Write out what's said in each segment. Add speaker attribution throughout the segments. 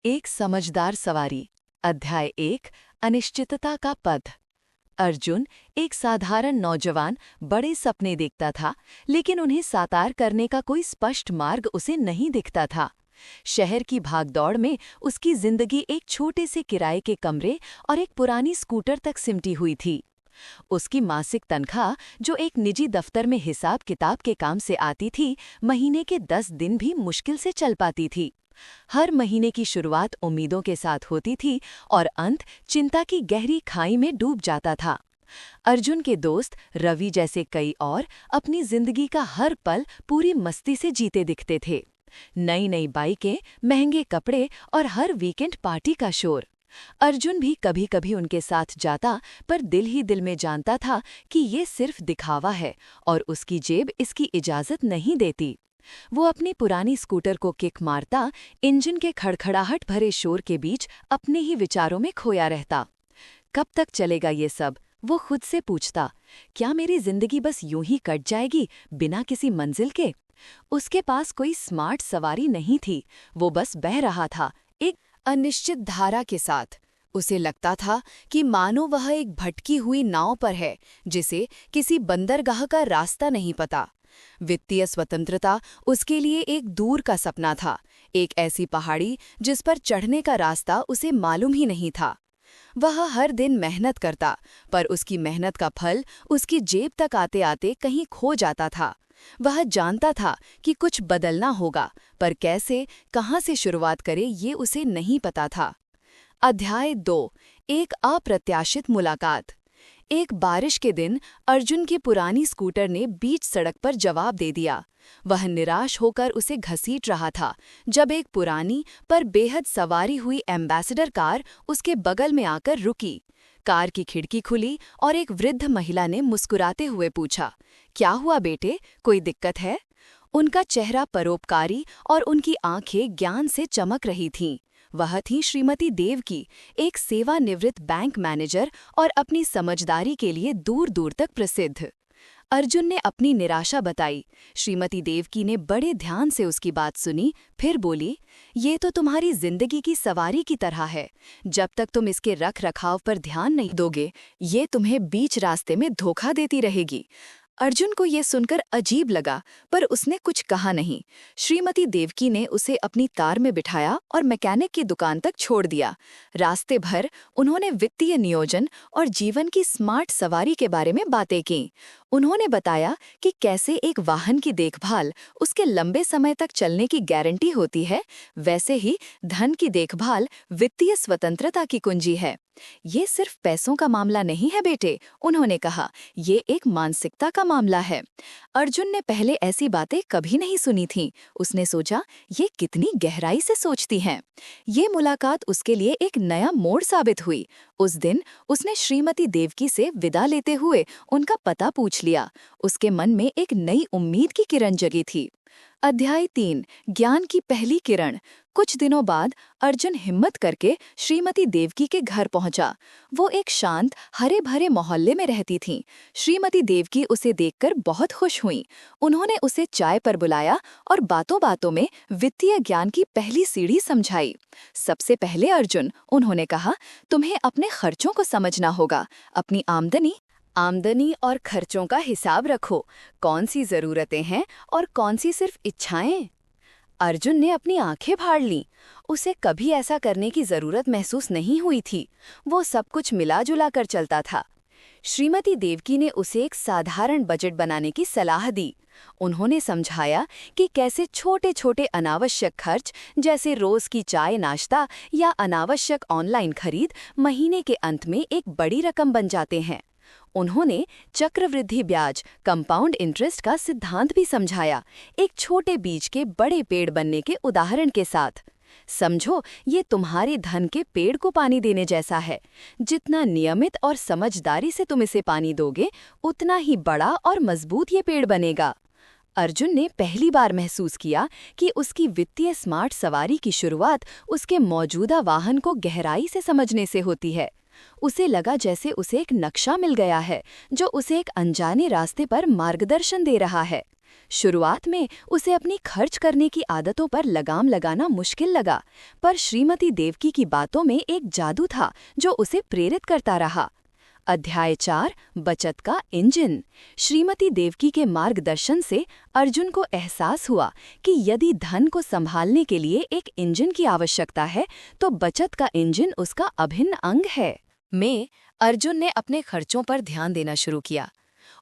Speaker 1: एक समझदार सवारी। अध्याय 1। अनिश्चितता का पथ। अर्जुन एक साधारण नौजवान बड़े सपने देखता था, लेकिन उन्हें साकार करने का कोई स्पष्ट मार्ग उसे नहीं दिखता था। शहर की भागदौड़ में उसकी जिंदगी एक छोटे से किराए के कमरे और एक पुरानी स्कूटर तक सिमटी हुई थी। उसकी मासिक तनख्वाह, जो एक निजी दफ्तर में हिसाब किताब के काम से आती थी, महीने के 10 दिन भी मुश्किल से चल पाती थी। हर महीने की शुरुआत उम्मीदों के साथ होती थी और अंत चिंता की गहरी खाई में डूब जाता था। अर्जुन के दोस्त रवि जैसे कई और अपनी जिंदगी का हर पल पूरी मस्ती से जीते दिखते थे। नई नई बाइकें, महंगे कपड़े और हर वीकेंड पार्टी का शोर। अर्जुन भी कभी कभी उनके साथ जाता, पर दिल ही दिल में जानता था कि ये सिर्फ दिखावा है और उसकी जेब इसकी इजाजत नहीं देती। वो अपनी पुरानी स्कूटर को किक मारता, इंजन के खड़खड़ाहट भरे शोर के बीच अपने ही विचारों में खोया रहता। कब तक चलेगा ये सब, वो खुद से पूछता। क्या मेरी जिंदगी बस यूं ही कट जाएगी, बिना किसी मंजिल के? उसके पास कोई स्मार्ट सवारी नहीं थी, वो बस बह रहा था एक अनिश्चित धारा के साथ। उसे लगता था कि मानो वह एक भटकी हुई नाव पर है, जिसे किसी बंदरगाह का रास्ता नहीं पता। वित्तीय स्वतंत्रता उसके लिए एक दूर का सपना था, एक ऐसी पहाड़ी जिस पर चढ़ने का रास्ता उसे मालूम ही नहीं था। वह हर दिन मेहनत करता, पर उसकी मेहनत का फल उसकी जेब तक आते आते कहीं खो जाता था। वह जानता था कि कुछ बदलना होगा, पर कैसे, कहाँ से शुरुआत करे ये उसे नहीं पता था। अध्याय 2। एक अप्रत्याशित मुलाकात। एक बारिश के दिन अर्जुन की पुरानी स्कूटर ने बीच सड़क पर जवाब दे दिया। वह निराश होकर उसे घसीट रहा था जब एक पुरानी पर बेहद सवारी हुई एम्बेसडर कार उसके बगल में आकर रुकी। कार की खिड़की खुली और एक वृद्ध महिला ने मुस्कुराते हुए पूछा, क्या हुआ बेटे, कोई दिक्कत है? उनका चेहरा परोपकारी और उनकी आंखें ज्ञान से चमक रही थीं। वह थी श्रीमती देवकी, एक सेवानिवृत्त बैंक मैनेजर और अपनी समझदारी के लिए दूर दूर तक प्रसिद्ध। अर्जुन ने अपनी निराशा बताई। श्रीमती देवकी ने बड़े ध्यान से उसकी बात सुनी, फिर बोली, ये तो तुम्हारी जिंदगी की सवारी की तरह है। जब तक तुम इसके रख रखाव पर ध्यान नहीं दोगे, ये तुम्हें बीच रास्ते में धोखा देती रहेगी। अर्जुन को ये सुनकर अजीब लगा, पर उसने कुछ कहा नहीं। श्रीमती देवकी ने उसे अपनी कार में बिठाया और मैकेनिक की दुकान तक छोड़ दिया। रास्ते भर उन्होंने वित्तीय नियोजन और जीवन की स्मार्ट सवारी के बारे में बातें की। उन्होंने बताया कि कैसे एक वाहन की देखभाल उसके लंबे समय तक चलने की गारंटी होती है, वैसे ही धन की देखभाल वित्तीय स्वतंत्रता की कुंजी है। ये सिर्फ पैसों का मामला नहीं है बेटे, उन्होंने कहा, ये एक मानसिकता का मामला है। अर्जुन ने पहले ऐसी बातें कभी नहीं सुनी थीं। उसने सोचा, ये कितनी गहराई से सोचती हैं। ये मुलाकात उसके लिए एक नया मोड़ साबित हुई। उस दिन उसने श्रीमती देवकी से विदा लेते हुए उनका पता पूछ लिया। उसके मन में एक नई उम्मीद की किरण जगी थी। अध्याय 3। ज्ञान की पहली किरण। कुछ दिनों बाद अर्जुन हिम्मत करके श्रीमती देवकी के घर पहुंचा। वो एक शांत, हरे भरे मोहल्ले में रहती थीं। श्रीमती देवकी उसे देखकर बहुत खुश हुईं। उन्होंने उसे चाय पर बुलाया और बातों बातों में वित्तीय ज्ञान की पहली सीढ़ी समझाई। सबसे पहले अर्जुन, उन्होंने कहा, तुम्हें अपने खर्चों को समझना होगा। अपनी आमदनी और खर्चों का हिसाब रखो। कौन सी जरूरतें हैं और कौन सी सिर्फ इच्छाएं? अर्जुन ने अपनी आंखें फाड़ लीं। उसे कभी ऐसा करने की जरूरत महसूस नहीं हुई थी। वो सब कुछ मिला जुला कर चलता था। श्रीमती देवकी ने उसे एक साधारण बजट बनाने की सलाह दी। उन्होंने समझाया कि कैसे छोटे छोटे अनावश्यक खर्च, जैसे रोज की चाय नाश्ता या अनावश्यक ऑनलाइन खरीद, महीने के अंत में एक बड़ी रकम बन जाते हैं। उन्होंने चक्रवृद्धि ब्याज, कंपाउंड इंटरेस्ट का सिद्धांत भी समझाया, एक छोटे बीज के बड़े पेड़ बनने के उदाहरण के साथ। समझो, ये तुम्हारे धन के पेड़ को पानी देने जैसा है। जितना नियमित और समझदारी से तुम इसे पानी दोगे, उतना ही बड़ा और मजबूत ये पेड़ बनेगा। अर्जुन ने पहली बार महसूस किया कि उसकी वित्तीय स्मार्ट सवारी की शुरुआत उसके मौजूदा वाहन को गहराई से समझने से होती है। उसे लगा जैसे उसे एक नक्शा मिल गया है जो उसे एक अनजाने रास्ते पर मार्गदर्शन दे रहा है। शुरुआत में उसे अपनी खर्च करने की आदतों पर लगाम लगाना मुश्किल लगा, पर श्रीमती देवकी की बातों में एक जादू था जो उसे प्रेरित करता रहा। अध्याय 4 बचत का इंजन। श्रीमती देवकी के मार्गदर्शन से अर्जुन को एहसास हुआ कि यदि धन को संभालने के लिए एक इंजन की आवश्यकता है तो बचत का इंजन उसका अभिन्न अंग है। अर्जुन ने अपने खर्चों पर ध्यान देना शुरू किया।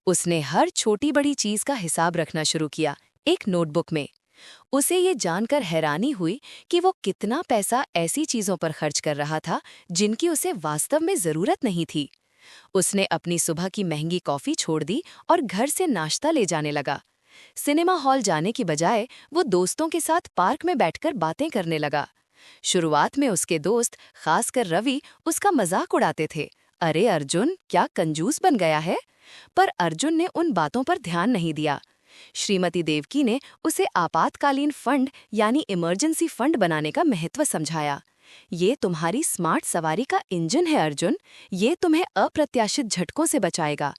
Speaker 1: उसने हर छोटी बड़ी चीज का हिसाब रखना शुरू किया, एक नोटबुक में। उसे ये जानकर हैरानी हुई कि वो कितना पैसा ऐसी चीजों पर खर्च कर रहा था जिनकी उसे वास्तव में जरूरत नहीं थी। उसने अपनी सुबह की महंगी कॉफी छोड़ दी और घर से नाश्ता ले जाने लगा। सिनेमा हॉल जाने की बजाय वो दोस्तों के साथ पार्क में बैठकर बातें करने लगा। शुरुआत में उसके दोस्त, खासकर रवि, उसका मजाक उड़ाते थे। अरे अर्जुन, क्या कंजूस बन गया है? पर अर्जुन ने उन बातों पर ध्यान नहीं दिया। श्रीमती देवकी ने उसे आपातकालीन फंड यानी इमरजेंसी फंड बनाने का महत्व समझाया। ये तुम्हारी स्मार्ट सवारी का इंजन है अर्जुन, ये तुम्हें अप्रत्याशित झटकों से बचाएगा।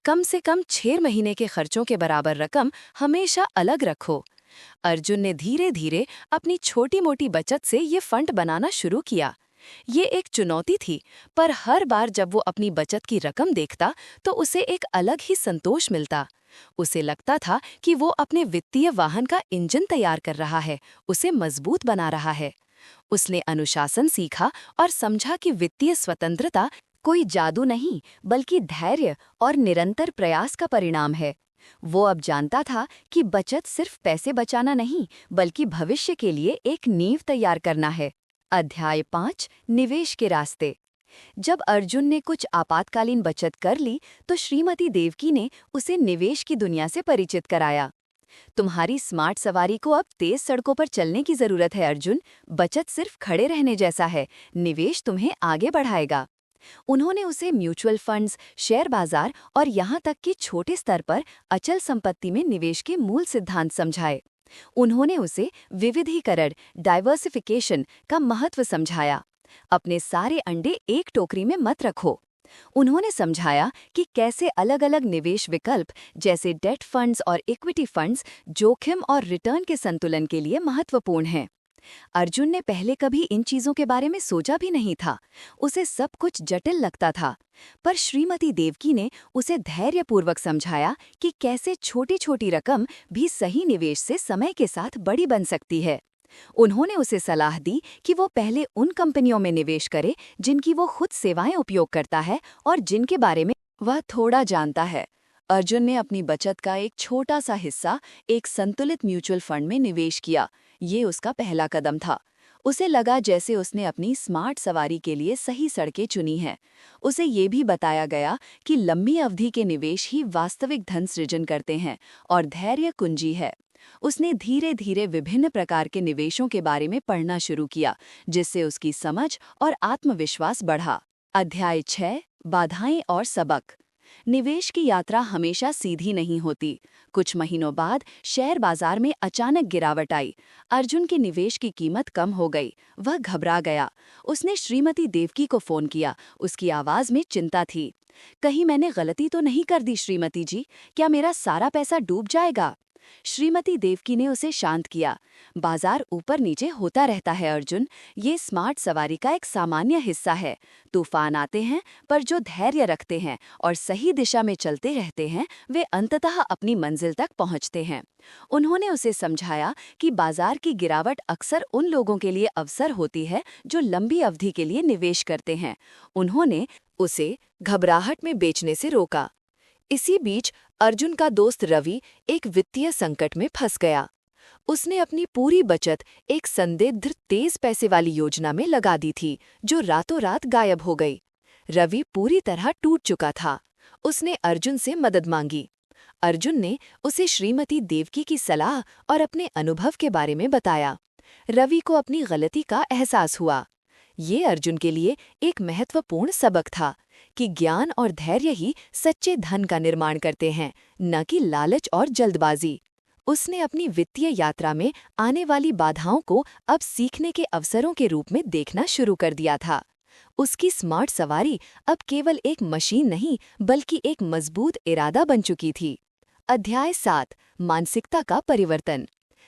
Speaker 1: कम से कम 6 महीने के खर्चों के बराबर रकम हमेशा अलग रखो। अर्जुन ने धीरे धीरे अपनी छोटी मोटी बचत से ये फंड बनाना शुरू किया। ये एक चुनौती थी, पर हर बार जब वो अपनी बचत की रकम देखता तो उसे एक अलग ही संतोष मिलता। उसे लगता था कि वो अपने वित्तीय वाहन का इंजन तैयार कर रहा है, उसे मजबूत बना रहा है। उसने अनुशासन सीखा और समझा कि वित्तीय स्वतंत्रता कोई जादू नहीं, बल्कि धैर्य और निरंतर प्रयास का परिणाम है। वो अब जानता था कि बचत सिर्फ पैसे बचाना नहीं, बल्कि भविष्य के लिए एक नींव तैयार करना है। अध्याय 5 निवेश के रास्ते। जब अर्जुन ने कुछ आपातकालीन बचत कर ली तो श्रीमती देवकी ने उसे निवेश की दुनिया से परिचित कराया। तुम्हारी स्मार्ट सवारी को अब तेज सड़कों पर चलने की जरूरत है अर्जुन। बचत सिर्फ खड़े रहने जैसा है, निवेश तुम्हें आगे बढ़ाएगा। उन्होंने उसे म्यूचुअल फंड्स, शेयर बाजार और यहाँ तक कि छोटे स्तर पर अचल संपत्ति में निवेश के मूल सिद्धांत समझाए। उन्होंने उसे विविधीकरण, डाइवर्सिफिकेशन का महत्व समझाया। अपने सारे अंडे एक टोकरी में मत रखो। उन्होंने समझाया कि कैसे अलग अलग निवेश विकल्प जैसे डेट फंड्स और इक्विटी फंड्स जोखिम और रिटर्न के संतुलन के लिए महत्वपूर्ण हैं। अर्जुन ने पहले कभी इन चीजों के बारे में सोचा भी नहीं था। उसे सब कुछ जटिल लगता था, पर श्रीमती देवकी ने उसे धैर्यपूर्वक समझाया कि कैसे छोटी छोटी रकम भी सही निवेश से समय के साथ बड़ी बन सकती है। उन्होंने उसे सलाह दी कि वो पहले उन कंपनियों में निवेश करे जिनकी वो खुद सेवाएं उपयोग करता है और जिनके बारे में वह थोड़ा जानता है। अर्जुन ने अपनी बचत का एक छोटा सा हिस्सा एक संतुलित म्यूचुअल फंड में निवेश किया। ये उसका पहला कदम था। उसे लगा जैसे उसने अपनी स्मार्ट सवारी के लिए सही सड़कें चुनी हैं। उसे ये भी बताया गया कि लंबी अवधि के निवेश ही वास्तविक धन सृजन करते हैं और धैर्य कुंजी है। उसने धीरे धीरे विभिन्न प्रकार के निवेशों के बारे में पढ़ना शुरू किया, जिससे उसकी समझ और आत्मविश्वास बढ़ा। अध्याय 6 बाधाएं और सबक। निवेश की यात्रा हमेशा सीधी नहीं होती। कुछ महीनों बाद शेयर बाजार में अचानक गिरावट आई। अर्जुन के निवेश की कीमत कम हो गई। वह घबरा गया। उसने श्रीमती देवकी को फोन किया। उसकी आवाज में चिंता थी। कहीं मैंने गलती तो नहीं कर दी श्रीमती जी? क्या मेरा सारा पैसा डूब जाएगा? श्रीमती देवकी ने उसे शांत किया। बाजार ऊपर नीचे होता रहता है अर्जुन, ये स्मार्ट सवारी का एक सामान्य हिस्सा है। तूफान आते हैं, पर जो धैर्य रखते हैं और सही दिशा में चलते रहते हैं वे अंततः अपनी मंजिल तक पहुंचते हैं। उन्होंने उसे समझाया कि बाजार की गिरावट अक्सर उन लोगों के लिए अवसर होती है जो लंबी अवधि के लिए निवेश करते हैं। उन्होंने उसे घबराहट में बेचने से रोका। इसी बीच अर्जुन का दोस्त रवि एक वित्तीय संकट में फंस गया। उसने अपनी पूरी बचत एक संदिग्ध तेज पैसे वाली योजना में लगा दी थी, जो रातों रात गायब हो गई। रवि पूरी तरह टूट चुका था। उसने अर्जुन से मदद मांगी। अर्जुन ने उसे श्रीमती देवकी की सलाह और अपने अनुभव के बारे में बताया। रवि को अपनी गलती का एहसास हुआ। ये अर्जुन के लिए एक महत्वपूर्ण सबक था कि ज्ञान और धैर्य ही सच्चे धन का निर्माण करते हैं, न कि लालच और जल्दबाजी। उसने अपनी वित्तीय यात्रा में आने वाली बाधाओं को अब सीखने के अवसरों के रूप में देखना शुरू कर दिया था। उसकी स्मार्ट सवारी अब केवल एक मशीन नहीं बल्कि एक मजबूत इरादा बन चुकी थी। अध्याय 7 मानसिकता का परिवर्तन।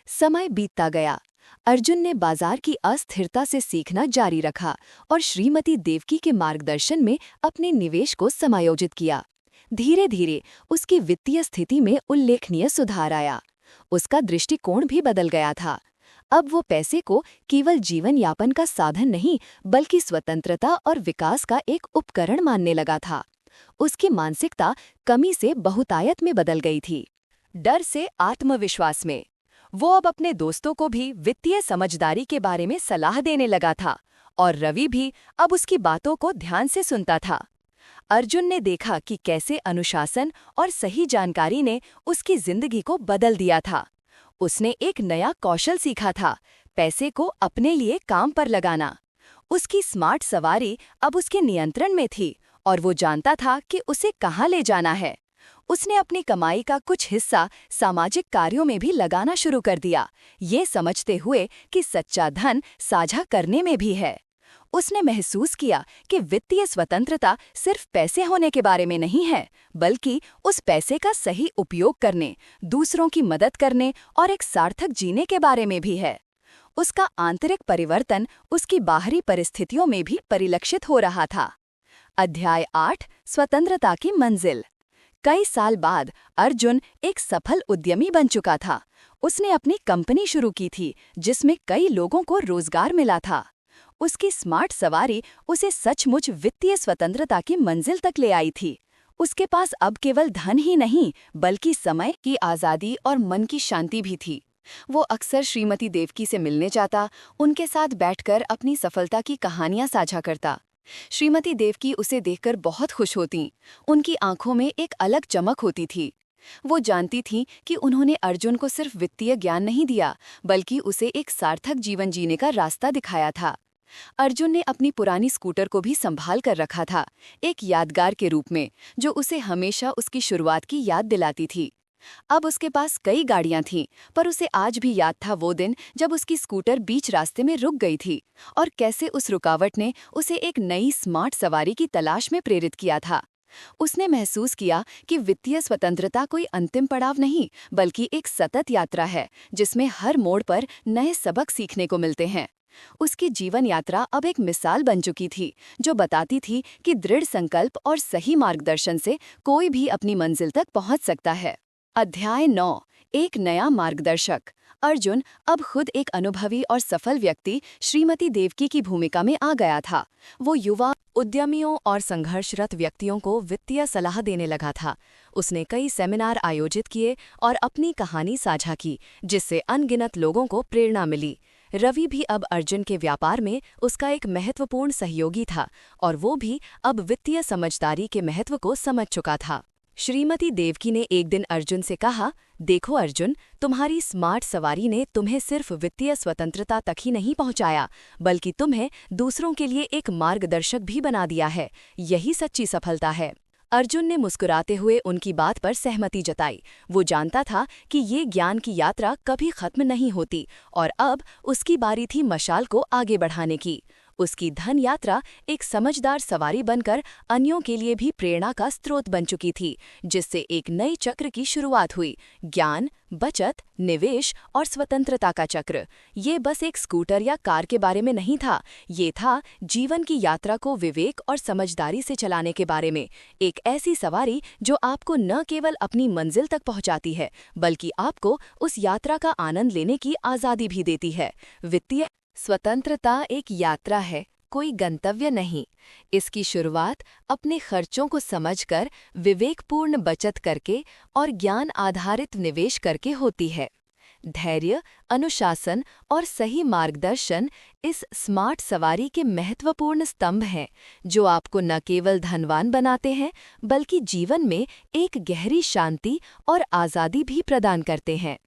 Speaker 1: समय बीतता गया। अर्जुन ने बाजार की अस्थिरता से सीखना जारी रखा और श्रीमती देवकी के मार्गदर्शन में अपने निवेश को समायोजित किया। धीरे धीरे उसकी वित्तीय स्थिति में उल्लेखनीय सुधार आया। उसका दृष्टिकोण भी बदल गया था। अब वो पैसे को केवल जीवन यापन का साधन नहीं बल्कि स्वतंत्रता और विकास का एक उपकरण मानने लगा था। उसकी मानसिकता कमी से बहुतायत में बदल गई थी। डर से आत्मविश्वास में। वो अब अपने दोस्तों को भी वित्तीय समझदारी के बारे में सलाह देने लगा था और रवि भी अब उसकी बातों को ध्यान से सुनता था। अर्जुन ने देखा कि कैसे अनुशासन और सही जानकारी ने उसकी जिंदगी को बदल दिया था। उसने एक नया कौशल सीखा था, पैसे को अपने लिए काम पर लगाना। उसकी स्मार्ट सवारी अब उसके नियंत्रण में थी और वो जानता था कि उसे कहाँ ले जाना है। उसने अपनी कमाई का कुछ हिस्सा सामाजिक कार्यों में भी लगाना शुरू कर दिया, ये समझते हुए कि सच्चा धन साझा करने में भी है। उसने महसूस किया कि वित्तीय स्वतंत्रता सिर्फ पैसे होने के बारे में नहीं है, बल्कि उस पैसे का सही उपयोग करने, दूसरों की मदद करने और एक सार्थक जीने के बारे में भी है। उसका आंतरिक परिवर्तन उसकी बाहरी परिस्थितियों में भी परिलक्षित हो रहा था। अध्याय 8 स्वतंत्रता की मंजिल। कई साल बाद अर्जुन एक सफल उद्यमी बन चुका था। उसने अपनी कंपनी शुरू की थी जिसमें कई लोगों को रोजगार मिला था। उसकी स्मार्ट सवारी उसे सचमुच वित्तीय स्वतंत्रता की मंजिल तक ले आई थी। उसके पास अब केवल धन ही नहीं बल्कि समय की आज़ादी और मन की शांति भी थी। वो अक्सर श्रीमती देवकी से मिलने जाता, उनके साथ बैठकर अपनी सफलता की कहानियां साझा करता। श्रीमती देवकी उसे देखकर बहुत खुश होतीं। उनकी आंखों में एक अलग चमक होती थी। वो जानती थीं कि उन्होंने अर्जुन को सिर्फ वित्तीय ज्ञान नहीं दिया बल्कि उसे एक सार्थक जीवन जीने का रास्ता दिखाया था। अर्जुन ने अपनी पुरानी स्कूटर को भी संभाल कर रखा था, एक यादगार के रूप में जो उसे हमेशा उसकी शुरुआत की याद दिलाती थी। अब उसके पास कई गाड़ियां थीं, पर उसे आज भी याद था वो दिन जब उसकी स्कूटर बीच रास्ते में रुक गई थी और कैसे उस रुकावट ने उसे एक नई स्मार्ट सवारी की तलाश में प्रेरित किया था। उसने महसूस किया कि वित्तीय स्वतंत्रता कोई अंतिम पड़ाव नहीं बल्कि एक सतत यात्रा है जिसमें हर मोड़ पर नए सबक सीखने को मिलते हैं। उसकी जीवन यात्रा अब एक मिसाल बन चुकी थी जो बताती थी कि दृढ़ संकल्प और सही मार्गदर्शन से कोई भी अपनी मंजिल तक पहुंच सकता है। अध्याय 9 एक नया मार्गदर्शक। अर्जुन अब खुद एक अनुभवी और सफल व्यक्ति श्रीमती देवकी की भूमिका में आ गया था। वो युवा उद्यमियों और संघर्षरत व्यक्तियों को वित्तीय सलाह देने लगा था। उसने कई सेमिनार आयोजित किए और अपनी कहानी साझा की जिससे अनगिनत लोगों को प्रेरणा मिली। रवि भी अब अर्जुन के व्यापार में उसका एक महत्वपूर्ण सहयोगी था और वो भी अब वित्तीय समझदारी के महत्व को समझ चुका था। श्रीमती देवकी ने एक दिन अर्जुन से कहा, देखो अर्जुन, तुम्हारी स्मार्ट सवारी ने तुम्हें सिर्फ वित्तीय स्वतंत्रता तक ही नहीं पहुंचाया बल्कि तुम्हें दूसरों के लिए एक मार्गदर्शक भी बना दिया है। यही सच्ची सफलता है। अर्जुन ने मुस्कुराते हुए उनकी बात पर सहमति जताई। वो जानता था कि ये ज्ञान की यात्रा कभी खत्म नहीं होती और अब उसकी बारी थी मशाल को आगे बढ़ाने की। उसकी धन यात्रा एक समझदार सवारी बनकर अन्यों के लिए भी प्रेरणा का स्रोत बन चुकी थी, जिससे एक नई चक्र की शुरुआत हुई। ज्ञान, बचत, निवेश और स्वतंत्रता का चक्र। ये बस एक स्कूटर या कार के बारे में नहीं था, ये था जीवन की यात्रा को विवेक और समझदारी से चलाने के बारे में। एक ऐसी सवारी जो आपको न केवल अपनी मंजिल तक पहुंचाती है बल्कि आपको उस यात्रा का आनंद लेने की आज़ादी भी देती है। वित्तीय स्वतंत्रता एक यात्रा है, कोई गंतव्य नहीं। इसकी शुरुआत अपने खर्चों को समझकर, विवेकपूर्ण बचत करके और ज्ञान आधारित निवेश करके होती है। धैर्य, अनुशासन और सही मार्गदर्शन इस स्मार्ट सवारी के महत्वपूर्ण स्तंभ हैं, जो आपको न केवल धनवान बनाते हैं बल्कि जीवन में एक गहरी शांति और आज़ादी भी प्रदान करते हैं।